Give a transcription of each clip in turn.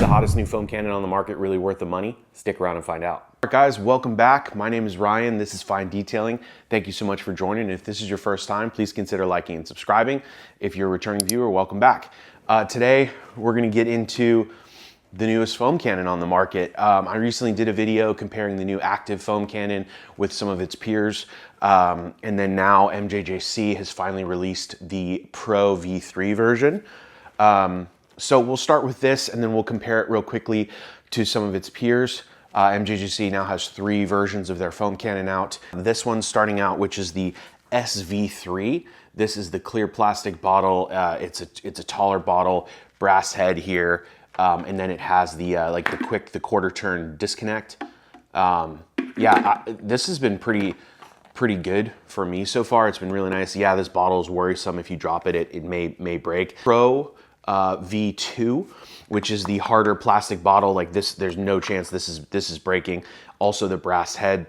the hottest new foam cannon on the market really worth the money? Stick around and find out. All right, guys, welcome back. My name is Ryan. This is Fine Detailing. Thank you so much for joining. If this is your first time, please consider liking and subscribing. If you're a returning viewer, welcome back. Today, we're gonna get into the newest foam cannon on the market. I recently did a video comparing the new active foam cannon with some of its peers. And then now MJJC has finally released the Pro V3 version. So we'll start with this and then we'll compare it real quickly to some of its peers. MJJC now has 3 versions of their foam cannon out. This one's starting out, which is the SV3. This is the clear plastic bottle. It's a taller bottle, brass head here. And then it has the the quarter turn disconnect. This has been pretty good for me so far. It's been really nice. Yeah, this bottle is worrisome. If you drop it, it may break. Pro V2, which is the harder plastic bottle. Like this, there's no chance this is breaking. Also, the brass head,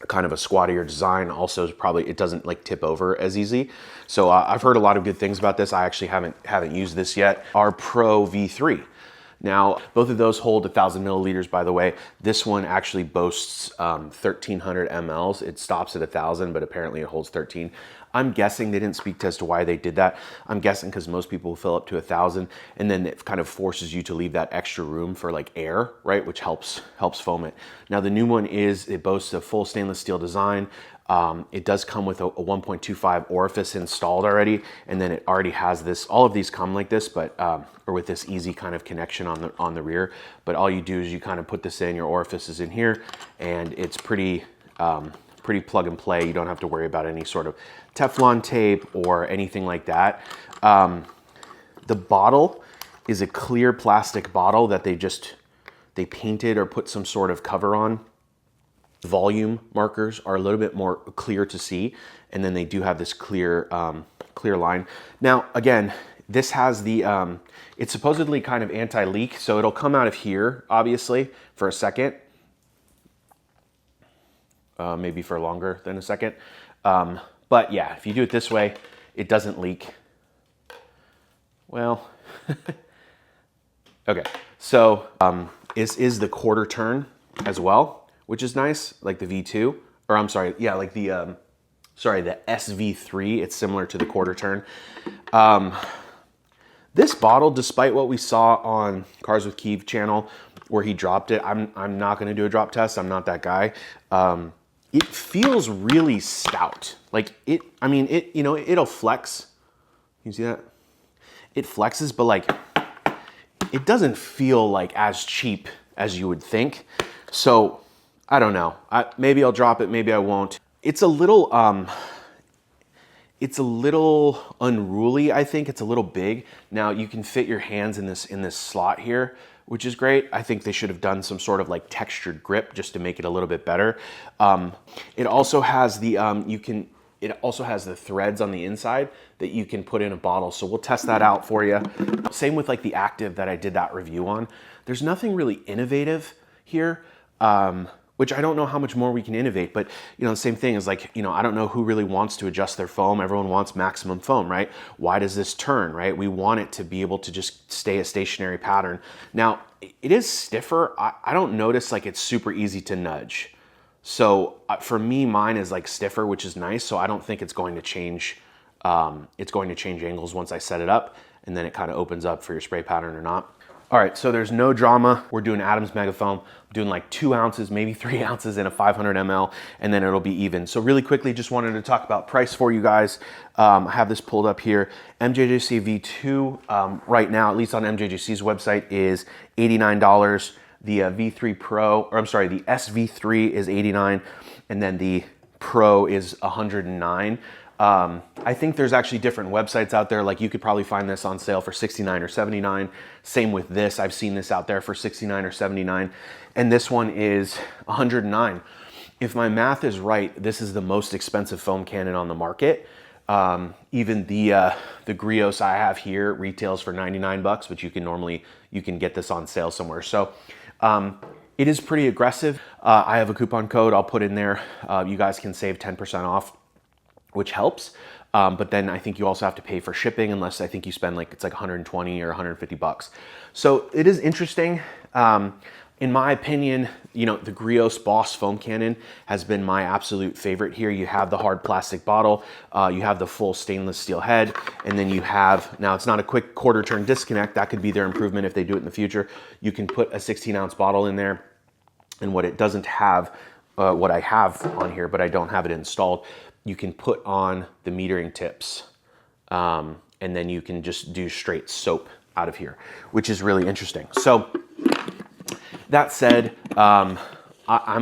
kind of a squattier design, also is probably, it doesn't like tip over as easy. So I've heard a lot of good things about this. I actually haven't used this yet. Our Pro V3. Now, both of those hold 1,000 milliliters, by the way. This one actually boasts 1,300 mLs. It stops at 1,000, but apparently it holds 13. I'm guessing they didn't speak to as to why they did that. I'm guessing because most people fill up to 1,000, and then it kind of forces you to leave that extra room for like air, right? Which helps foam it. Now, the new one it boasts a full stainless steel design. It does come with a 1.25 orifice installed already, and then it already has this. All of these come like this, but or with this easy kind of connection on the rear. But all you do is you kind of put this in. Your orifice is in here, and it's pretty plug and play. You don't have to worry about any sort of Teflon tape or anything like that. The bottle is a clear plastic bottle that they painted or put some sort of cover on. Volume markers are a little bit more clear to see, and then they do have this clear line. Now, again, this has the it's supposedly kind of anti-leak, so it'll come out of here, obviously, for a second, maybe for longer than a second. But yeah, if you do it this way, it doesn't leak. Well, okay. So this is the quarter turn as well, which is nice, like the V2, or I'm sorry, yeah, like the SV3. It's similar to the quarter turn. This bottle, despite what we saw on Cars with Keith channel, where he dropped it, I'm not going to do a drop test. I'm not that guy. It feels really stout. Like it'll flex. You see that? It flexes, but like it doesn't feel like as cheap as you would think. So I don't know. Maybe I'll drop it. Maybe I won't. It's a little unruly. I think it's a little big. Now you can fit your hands in this slot here, which is great. I think they should have done some sort of like textured grip just to make it a little bit better. It also has the threads on the inside that you can put in a bottle. So we'll test that out for you. Same with like the active that I did that review on. There's nothing really innovative here. Which I don't know how much more we can innovate, but the same thing is like, I don't know who really wants to adjust their foam. Everyone wants maximum foam, right? Why does this turn, right? We want it to be able to just stay a stationary pattern. Now, it is stiffer. I don't notice like it's super easy to nudge. So for me, mine is like stiffer, which is nice. So I don't think it's going to change. It's going to change angles once I set it up, and then it kind of opens up for your spray pattern or not. All right, so there's no drama. We're doing Adams Mega Foam. I'm doing like 2 ounces, maybe 3 ounces in a 500 ml, and then it'll be even. So really quickly, just wanted to talk about price for you guys. I have this pulled up here. MJJC V2 right now, at least on MJJC's website, is $89. The V3 Pro, or I'm sorry, the SV3 is $89, and then the Pro is $109. I think there's actually different websites out there. Like you could probably find this on sale for $69 or $79. Same with this. I've seen this out there for $69 or $79. And this one is $109. If my math is right, this is the most expensive foam cannon on the market. Even the Griots I have here retails for 99 bucks, but you can get this on sale somewhere. So, it is pretty aggressive. I have a coupon code I'll put in there. You guys can save 10% off, which helps. But then I think you also have to pay for shipping, unless I think you spend like, it's like 120 or 150 bucks. So it is interesting. In my opinion, you know, the Griots Boss Foam Cannon has been my absolute favorite here. You have the hard plastic bottle, you have the full stainless steel head, and then you have, now it's not a quick quarter turn disconnect, that could be their improvement if they do it in the future. You can put a 16-ounce bottle in there, and what it doesn't have, what I have on here, but I don't have it installed, you can put on the metering tips, and then you can just do straight soap out of here, which is really interesting. So that said, I'm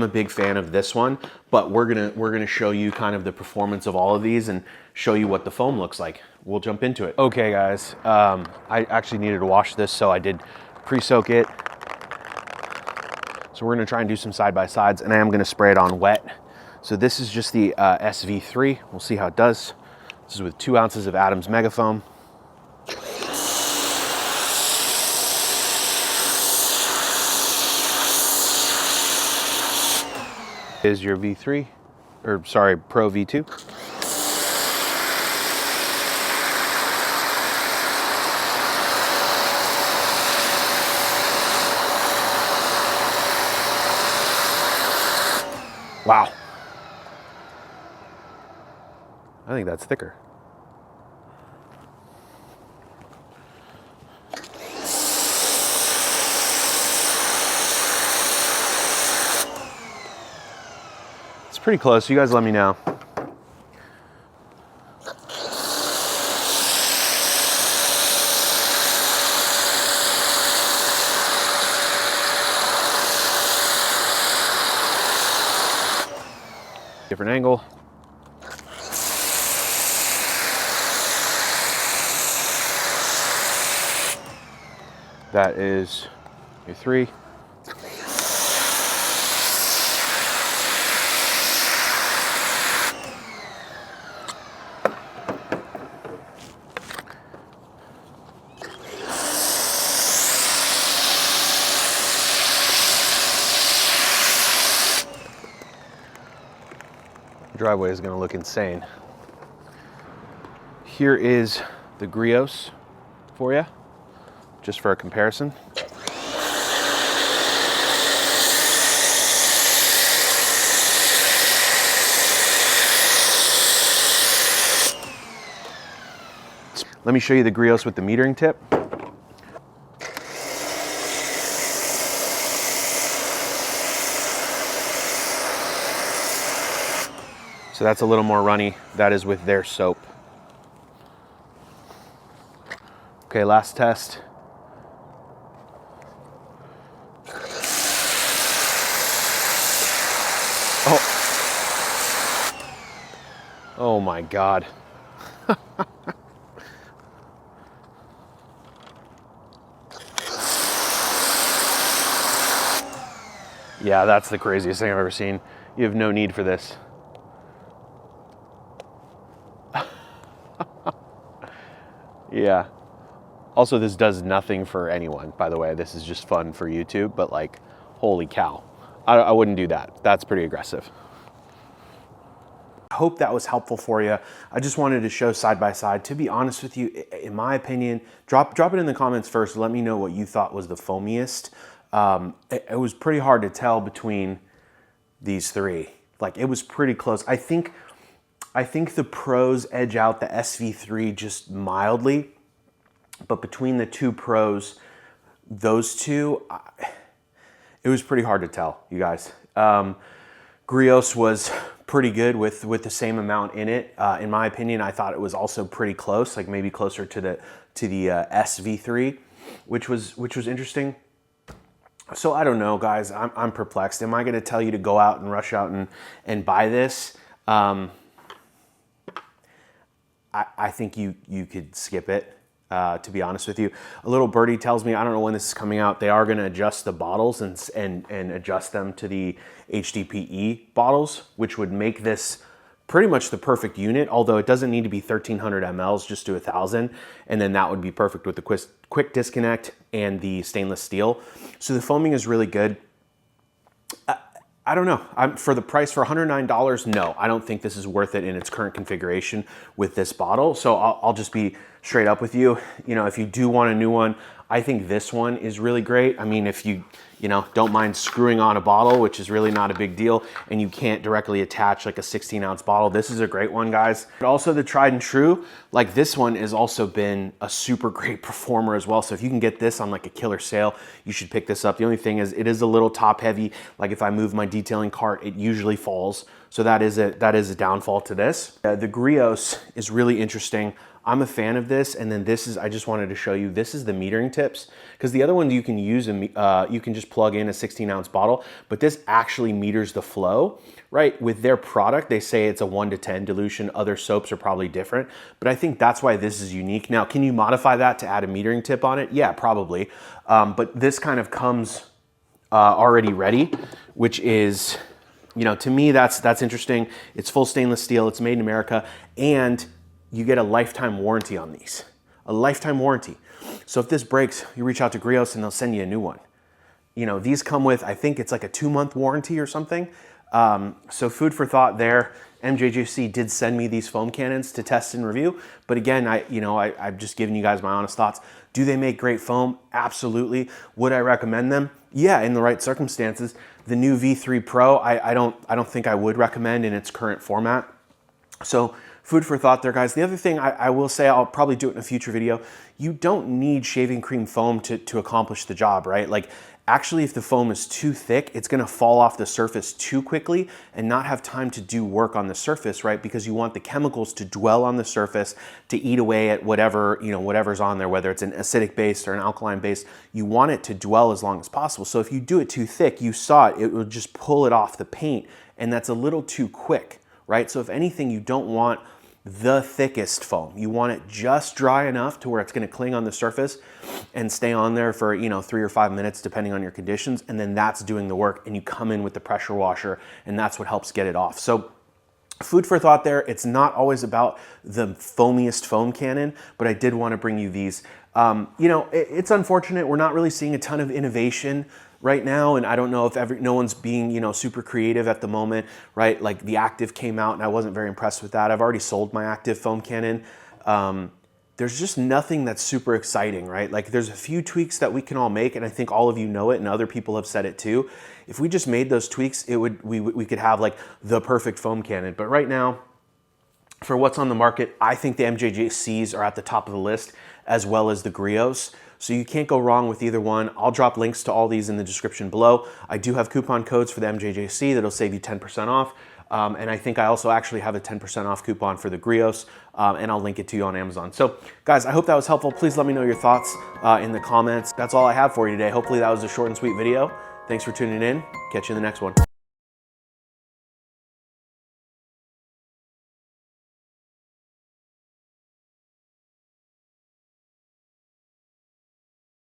a big fan of this one, but we're gonna show you kind of the performance of all of these and show you what the foam looks like. We'll jump into it. Okay, guys, I actually needed to wash this, so I did pre-soak it. So we're gonna try and do some side-by-sides, and I am gonna spray it on wet. So this is just the SV3. We'll see how it does. This is with 2 ounces of Adams Mega Foam. Is your V3, or sorry, Pro V2. Wow. I think that's thicker. It's pretty close. You guys let me know. Different angle. That is your 3. Driveway is going to look insane. Here is the Griots for you, just for a comparison. Let me show you the Griots with the metering tip. So that's a little more runny. That is with their soap. Okay, last test. Oh. Oh my God. Yeah, that's the craziest thing I've ever seen. You have no need for this. Yeah. Also, this does nothing for anyone, by the way. This is just fun for YouTube, but like, holy cow. I wouldn't do that. That's pretty aggressive. I hope that was helpful for you. I just wanted to show side by side. To be honest with you, in my opinion, drop it in the comments first. Let me know what you thought was the foamiest. It was pretty hard to tell between these 3. Like, it was pretty close. I think the Pros edge out the SV3 just mildly, but between the 2 Pros, those 2, it was pretty hard to tell, you guys. Griots was pretty good with the same amount in it. In my opinion, I thought it was also pretty close, like maybe closer to the SV3, which was interesting. So I don't know, guys. I'm perplexed. Am I going to tell you to go out and rush out and buy this? I think you could skip it, to be honest with you. A little birdie tells me, I don't know when this is coming out, they are going to adjust the bottles and adjust them to the HDPE bottles, which would make this pretty much the perfect unit, although it doesn't need to be 1,300 mLs, just do 1,000, and then that would be perfect with the quick disconnect and the stainless steel. So the foaming is really good. I don't know. For the price, for $109, no, I don't think this is worth it in its current configuration with this bottle. So I'll just be straight up with you. You know, if you do want a new one, I think this one is really great. I mean, if you don't mind screwing on a bottle, which is really not a big deal, and you can't directly attach like a 16-ounce bottle, this is a great one, guys. But also the tried and true, like this one has also been a super great performer as well. So if you can get this on like a killer sale, you should pick this up. The only thing is it is a little top heavy. Like if I move my detailing cart, it usually falls. So that is a downfall to this. The Griots is really interesting. I'm a fan of this, and then this is, I just wanted to show you, this is the metering tips, because the other ones you can use, you can just plug in a 16-ounce bottle, but this actually meters the flow, right? With their product, they say it's a 1 to 10 dilution. Other soaps are probably different, but I think that's why this is unique. Now, can you modify that to add a metering tip on it? Yeah, probably, but this kind of comes already ready, which is, to me, that's interesting. It's full stainless steel, it's made in America, and you get a lifetime warranty on these. A lifetime warranty. So if this breaks, you reach out to Griots and they'll send you a new one. These come with, I think it's like a 2-month warranty or something. So food for thought there. MJJC did send me these foam cannons to test and review. But again, I've just given you guys my honest thoughts. Do they make great foam? Absolutely. Would I recommend them? Yeah, in the right circumstances. The new V3 Pro, I don't think I would recommend in its current format. So food for thought there, guys. The other thing I will say, I'll probably do it in a future video, you don't need shaving cream foam to accomplish the job, right? Like, actually, if the foam is too thick, it's gonna fall off the surface too quickly and not have time to do work on the surface, right? Because you want the chemicals to dwell on the surface to eat away at whatever, whatever's on there, whether it's an acidic base or an alkaline base. You want it to dwell as long as possible. So if you do it too thick, you saw it will just pull it off the paint, and that's a little too quick, right? So if anything, you don't want the thickest foam. You want it just dry enough to where it's gonna cling on the surface and stay on there for 3 or 5 minutes, depending on your conditions, and then that's doing the work, and you come in with the pressure washer, and that's what helps get it off. So food for thought there. It's not always about the foamiest foam cannon, but I did wanna bring you these. It's unfortunate, we're not really seeing a ton of innovation right now, and I don't know if no one's being super creative at the moment, right? Like the Active came out and I wasn't very impressed with that. I've already sold my Active foam cannon. There's just nothing that's super exciting, right? Like there's a few tweaks that we can all make, and I think all of you know it, and other people have said it too. If we just made those tweaks, we could have like the perfect foam cannon. But right now, for what's on the market, I think the MJJCs are at the top of the list, as well as the Griots. So you can't go wrong with either one. I'll drop links to all these in the description below. I do have coupon codes for the MJJC that'll save you 10% off. And I think I also actually have a 10% off coupon for the Griots, and I'll link it to you on Amazon. So guys, I hope that was helpful. Please let me know your thoughts in the comments. That's all I have for you today. Hopefully that was a short and sweet video. Thanks for tuning in. Catch you in the next one.